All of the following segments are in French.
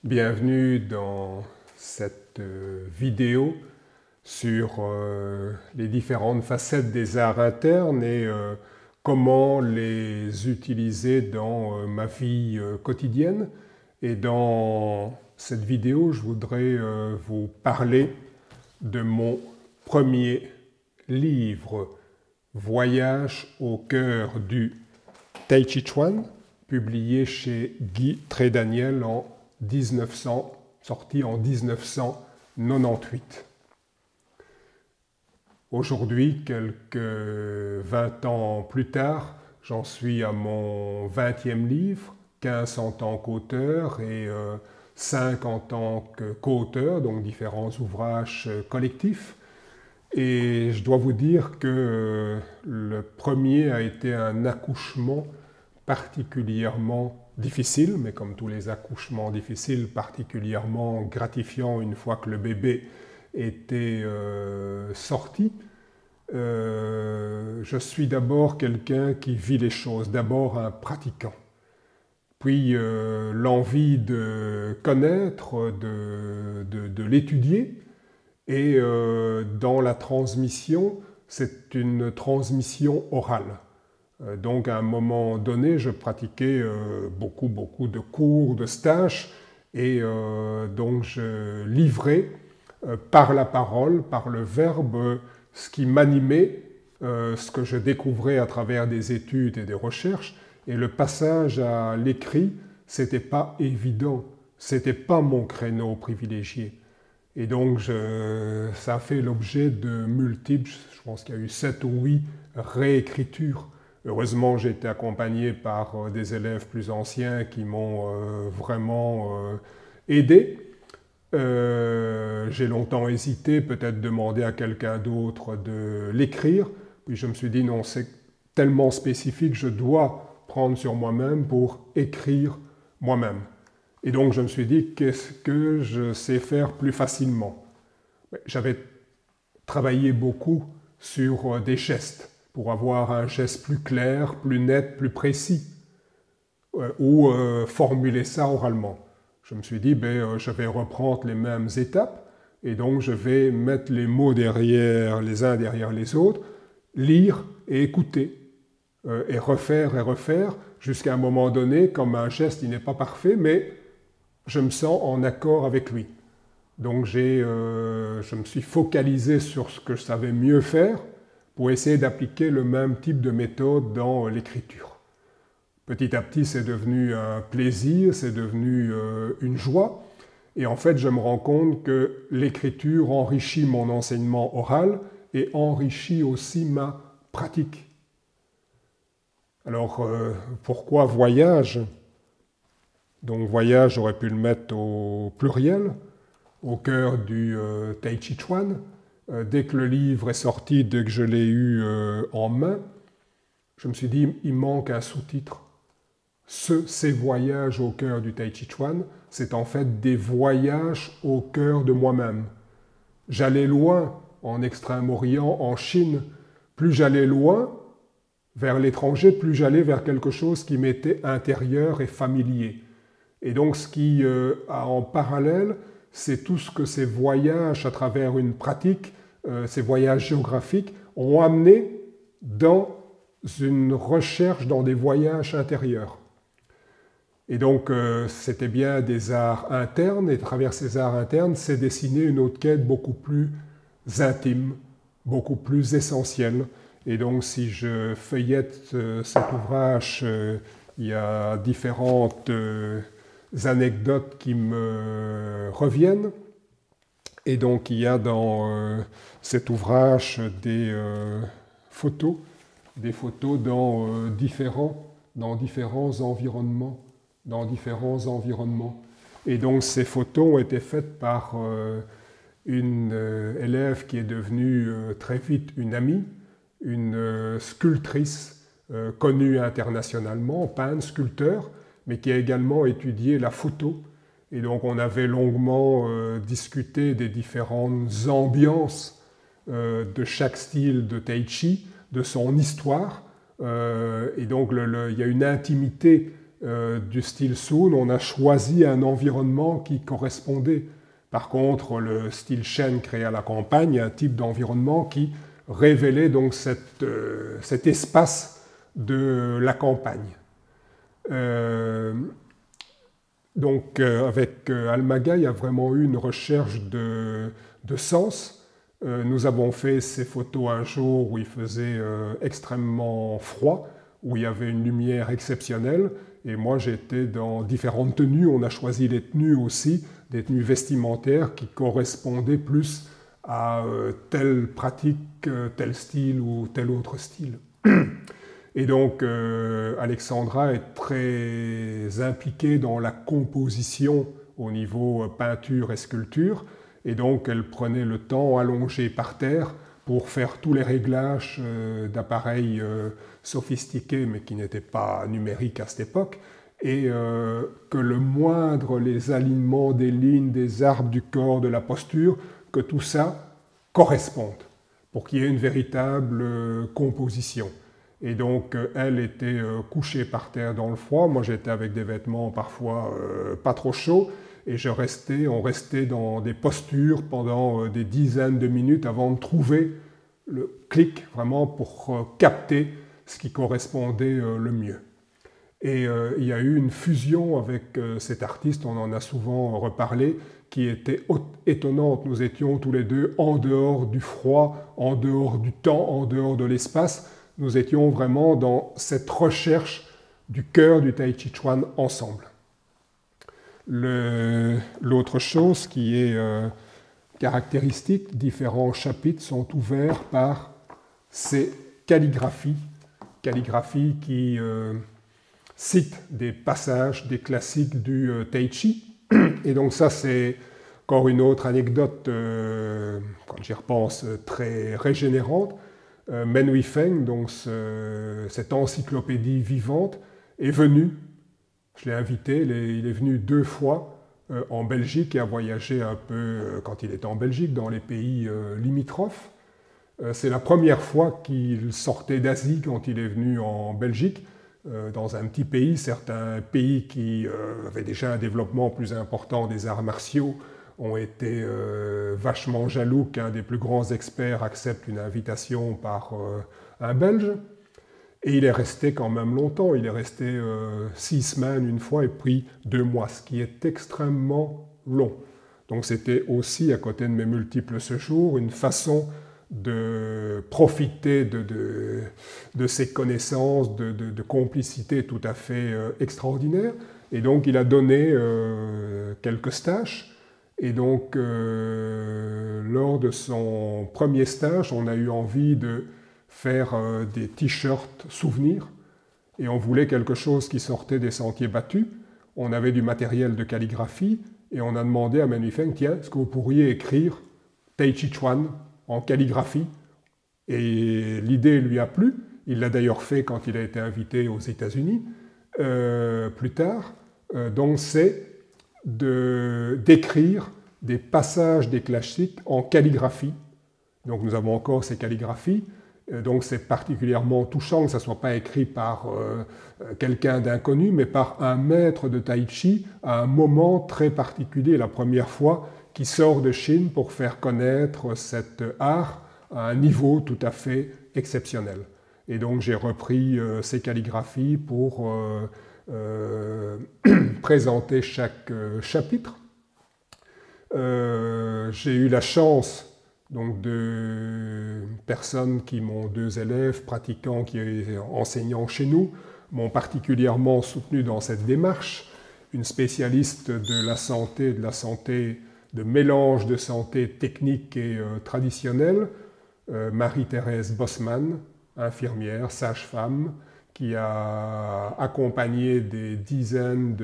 Bienvenue dans cette vidéo sur les différentes facettes des arts internes et comment les utiliser dans ma vie quotidienne. Et dans cette vidéo, je voudrais vous parler de mon premier livre, Voyage au cœur du Tai Chi Chuan, publié chez Guy Trédaniel sorti en 1998. Aujourd'hui, quelques 20 ans plus tard, j'en suis à mon 20e livre, 15 en tant qu'auteur et 5 en tant que co-auteur, donc différents ouvrages collectifs. Et je dois vous dire que le premier a été un accouchement particulièrement difficile, mais comme tous les accouchements difficiles, particulièrement gratifiant une fois que le bébé était sorti. Je suis d'abord quelqu'un qui vit les choses, d'abord un pratiquant. Puis l'envie de connaître, de l'étudier. Et dans la transmission, c'est une transmission orale. Donc à un moment donné, je pratiquais beaucoup de cours, de stages, et donc je livrais par la parole, par le verbe, ce qui m'animait, ce que je découvrais à travers des études et des recherches. Et le passage à l'écrit, c'était pas évident, c'était pas mon créneau privilégié. Et donc ça a fait l'objet de multiples, je pense qu'il y a eu 7 ou 8 réécritures. Heureusement, j'ai été accompagné par des élèves plus anciens qui m'ont vraiment aidé. J'ai longtemps hésité, peut-être demander à quelqu'un d'autre de l'écrire. Puis je me suis dit, non, c'est tellement spécifique, je dois prendre sur moi-même pour écrire moi-même. Et donc je me suis dit, qu'est-ce que je sais faire plus facilement? J'avais travaillé beaucoup sur des gestes, pour avoir un geste plus clair, plus net, plus précis, ou formuler ça oralement. Je me suis dit, je vais reprendre les mêmes étapes, et donc je vais mettre les mots derrière, les uns derrière les autres, lire et écouter, et refaire, jusqu'à un moment donné, comme un geste, il n'est pas parfait, mais je me sens en accord avec lui. Donc je me suis focalisé sur ce que je savais mieux faire, pour essayer d'appliquer le même type de méthode dans l'écriture. Petit à petit, c'est devenu un plaisir, c'est devenu une joie. Et en fait, je me rends compte que l'écriture enrichit mon enseignement oral et enrichit aussi ma pratique. Alors, pourquoi voyage? Donc, voyage, j'aurais pu le mettre au pluriel, au cœur du Tai Chi Chuan. Dès que le livre est sorti, dès que je l'ai eu en main, je me suis dit, il manque un sous-titre. Ces voyages au cœur du Tai Chi Chuan, c'est en fait des voyages au cœur de moi-même. J'allais loin en Extrême-Orient, en Chine. Plus j'allais loin vers l'étranger, plus j'allais vers quelque chose qui m'était intérieur et familier. Et donc ce qui a en parallèle, c'est tout ce que ces voyages à travers une pratique, ces voyages géographiques, ont amené dans une recherche, dans des voyages intérieurs. Et donc, c'était bien des arts internes, et à travers ces arts internes, s'est dessinée une autre quête beaucoup plus intime, beaucoup plus essentielle. Et donc, si je feuillette cet ouvrage, il y a différentes anecdotes qui me reviennent. Et donc il y a dans cet ouvrage des photos dans différents environnements, Et donc ces photos ont été faites par une élève qui est devenue très vite une amie, une sculptrice connue internationalement, peintre, sculpteur, mais qui a également étudié la photo. Et donc on avait longuement discuté des différentes ambiances de chaque style de Tai Chi, de son histoire. Et donc il y a une intimité du style Sun, on a choisi un environnement qui correspondait. Par contre, le style Shen créé à la campagne, un type d'environnement qui révélait donc cet espace de la campagne. Avec Almaga, il y a vraiment eu une recherche de sens. Nous avons fait ces photos un jour où il faisait extrêmement froid, où il y avait une lumière exceptionnelle, et moi j'étais dans différentes tenues. On a choisi les tenues aussi, des tenues vestimentaires qui correspondaient plus à telle pratique, tel style ou tel autre style. Et donc Alexandra est très impliquée dans la composition au niveau peinture et sculpture, et donc elle prenait le temps allongé par terre pour faire tous les réglages d'appareils sophistiqués mais qui n'étaient pas numériques à cette époque, et que le moindre, les alignements des lignes, des arbres du corps, de la posture, que tout ça corresponde pour qu'il y ait une véritable composition. Et donc elle était couchée par terre dans le froid, moi j'étais avec des vêtements parfois pas trop chauds, et on restait dans des postures pendant des dizaines de minutes avant de trouver le clic vraiment pour capter ce qui correspondait le mieux. Et il y a eu une fusion avec cet artiste, on en a souvent reparlé, qui était étonnante. Nous étions tous les deux en dehors du froid, en dehors du temps, en dehors de l'espace. Nous étions vraiment dans cette recherche du cœur du Tai Chi Chuan ensemble. L'autre chose qui est caractéristique, différents chapitres sont ouverts par ces calligraphies qui citent des passages, des classiques du Tai Chi. Et donc ça, c'est encore une autre anecdote, quand j'y repense, très régénérante. Men Huifeng, donc cette encyclopédie vivante, est venu. Je l'ai invité, il est venu 2 fois en Belgique et a voyagé un peu quand il était en Belgique, dans les pays limitrophes. C'est la première fois qu'il sortait d'Asie quand il est venu en Belgique, dans un petit pays, certains pays qui avaient déjà un développement plus important des arts martiaux ont été vachement jaloux qu'un des plus grands experts accepte une invitation par un Belge. Et il est resté quand même longtemps, il est resté 6 semaines une fois et puis 2 mois, ce qui est extrêmement long. Donc c'était aussi, à côté de mes multiples séjours, une façon de profiter de ses connaissances, de complicité tout à fait extraordinaire. Et donc il a donné quelques stages. Et donc, lors de son premier stage, on a eu envie de faire des t-shirts souvenirs. Et on voulait quelque chose qui sortait des sentiers battus. On avait du matériel de calligraphie. Et on a demandé à Men Huifeng, tiens, est-ce que vous pourriez écrire Tai Chi Chuan en calligraphie? Et l'idée lui a plu. Il l'a d'ailleurs fait quand il a été invité aux États-Unis plus tard. Donc c'est d'écrire des passages des classiques en calligraphie. Donc nous avons encore ces calligraphies. Donc c'est particulièrement touchant que ça ne soit pas écrit par quelqu'un d'inconnu, mais par un maître de Tai Chi à un moment très particulier, la première fois qu'il sort de Chine pour faire connaître cet art à un niveau tout à fait exceptionnel. Et donc j'ai repris ces calligraphies pour présenter chaque chapitre. J'ai eu la chance donc, de personnes qui m'ont 2 élèves pratiquants qui enseignants chez nous m'ont particulièrement soutenu dans cette démarche. Une spécialiste de la santé, de mélange de santé technique et traditionnelle, Marie-Thérèse Bosman, infirmière, sage-femme, qui a accompagné des dizaines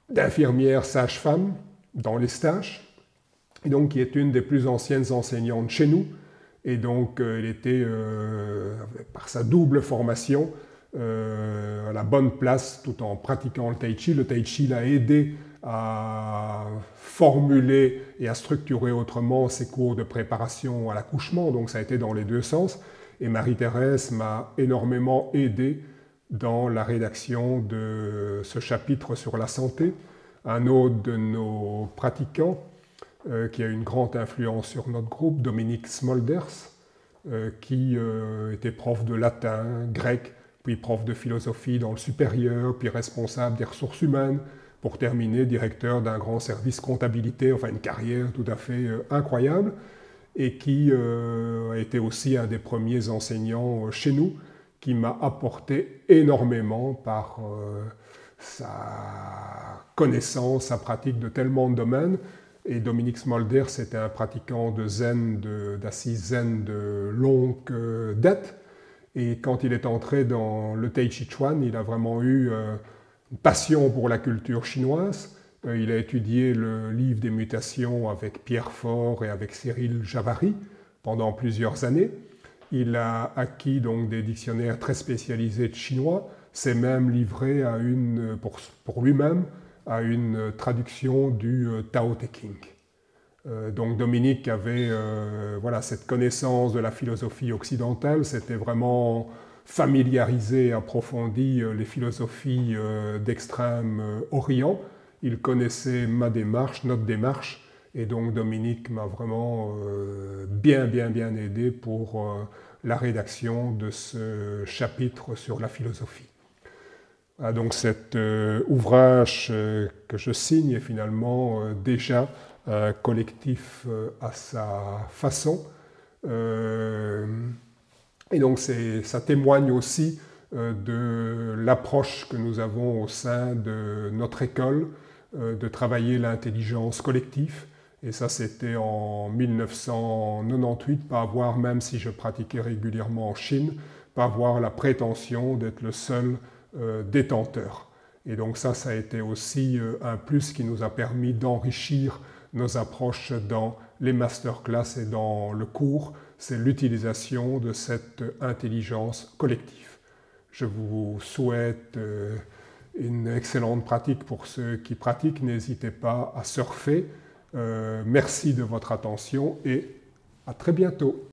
d'infirmières sages-femmes dans les stages, et donc qui est une des plus anciennes enseignantes chez nous. Et donc elle était, par sa double formation, à la bonne place tout en pratiquant le Tai Chi. Le Tai Chi l'a aidé à formuler et à structurer autrement ses cours de préparation à l'accouchement, donc ça a été dans les 2 sens. Et Marie-Thérèse m'a énormément aidé dans la rédaction de ce chapitre sur la santé. Un autre de nos pratiquants, qui a une grande influence sur notre groupe, Dominique Smolders, qui était prof de latin, grec, puis prof de philosophie dans le supérieur, puis responsable des ressources humaines, pour terminer directeur d'un grand service comptabilité, enfin une carrière tout à fait incroyable, et qui a été aussi un des premiers enseignants chez nous, qui m'a apporté énormément par sa connaissance, sa pratique de tellement de domaines. Et Dominique Smolders était un pratiquant de zen, d'assises zen de longue date. Et quand il est entré dans le Tai Chi Chuan, il a vraiment eu une passion pour la culture chinoise. Il a étudié le livre des mutations avec Pierre Faure et avec Cyril Javary pendant plusieurs années. Il a acquis donc des dictionnaires très spécialisés de chinois, s'est même livré à pour lui-même à une traduction du Tao Te Ching. Donc Dominique avait voilà, cette connaissance de la philosophie occidentale, s'était vraiment familiarisé, approfondi les philosophies d'Extrême-Orient. Il connaissait ma démarche, notre démarche, et donc Dominique m'a vraiment bien aidé pour la rédaction de ce chapitre sur la philosophie. Donc cet ouvrage que je signe est finalement déjà un collectif à sa façon. Et donc ça témoigne aussi de l'approche que nous avons au sein de notre école, de travailler l'intelligence collective. Et ça, c'était en 1998, pas avoir, même si je pratiquais régulièrement en Chine, pas avoir la prétention d'être le seul détenteur. Et donc ça a été aussi un plus qui nous a permis d'enrichir nos approches dans les masterclass et dans le cours, c'est l'utilisation de cette intelligence collective. Je vous souhaite une excellente pratique pour ceux qui pratiquent. N'hésitez pas à surfer. Merci de votre attention et à très bientôt.